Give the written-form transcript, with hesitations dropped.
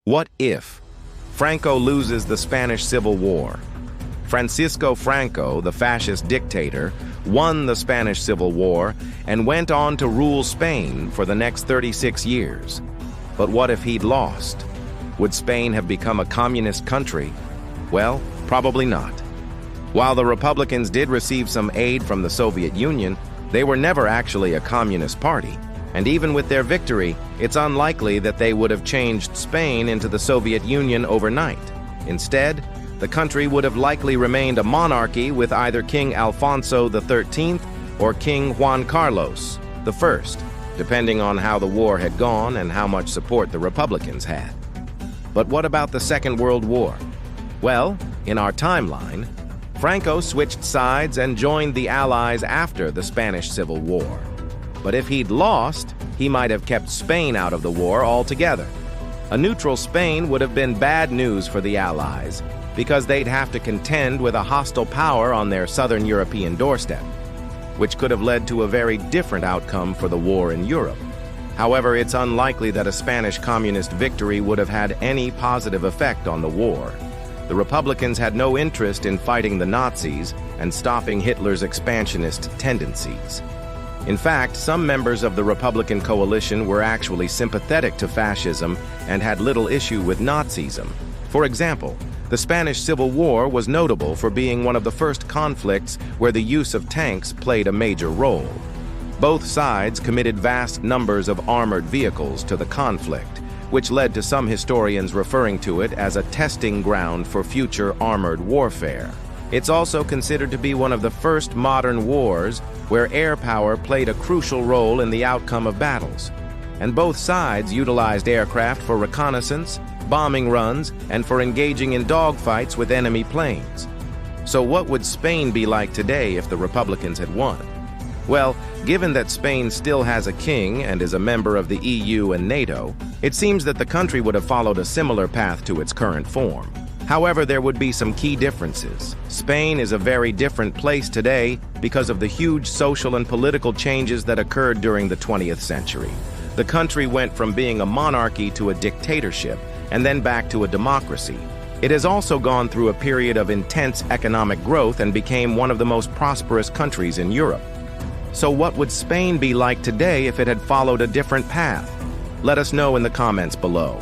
What if Franco loses the Spanish Civil War? Francisco Franco, the fascist dictator, won the Spanish Civil War and went on to rule Spain for the next 36 years. But what if he'd lost? Would Spain have become a communist country? Well, probably not. While the Republicans did receive some aid from the Soviet Union, they were never actually a communist party. And even with their victory, it's unlikely that they would have changed Spain into the Soviet Union overnight. Instead, the country would have likely remained a monarchy with either King Alfonso XIII or King Juan Carlos I, depending on how the war had gone and how much support the Republicans had. But what about the Second World War? Well, in our timeline, Franco switched sides and joined the Allies after the Spanish Civil War. But if he'd lost, he might have kept Spain out of the war altogether. A neutral Spain would have been bad news for the Allies, because they'd have to contend with a hostile power on their southern European doorstep, which could have led to a very different outcome for the war in Europe. However, it's unlikely that a Spanish communist victory would have had any positive effect on the war. The Republicans had no interest in fighting the Nazis and stopping Hitler's expansionist tendencies. In fact, some members of the Republican coalition were actually sympathetic to fascism and had little issue with Nazism. For example, the Spanish Civil War was notable for being one of the first conflicts where the use of tanks played a major role. Both sides committed vast numbers of armored vehicles to the conflict, which led to some historians referring to it as a testing ground for future armored warfare. It's also considered to be one of the first modern wars where air power played a crucial role in the outcome of battles. And both sides utilized aircraft for reconnaissance, bombing runs, and for engaging in dogfights with enemy planes. So what would Spain be like today if the Republicans had won? Well, given that Spain still has a king and is a member of the EU and NATO, it seems that the country would have followed a similar path to its current form. However, there would be some key differences. Spain is a very different place today because of the huge social and political changes that occurred during the 20th century. The country went from being a monarchy to a dictatorship, and then back to a democracy. It has also gone through a period of intense economic growth and became one of the most prosperous countries in Europe. So what would Spain be like today if it had followed a different path? Let us know in the comments below.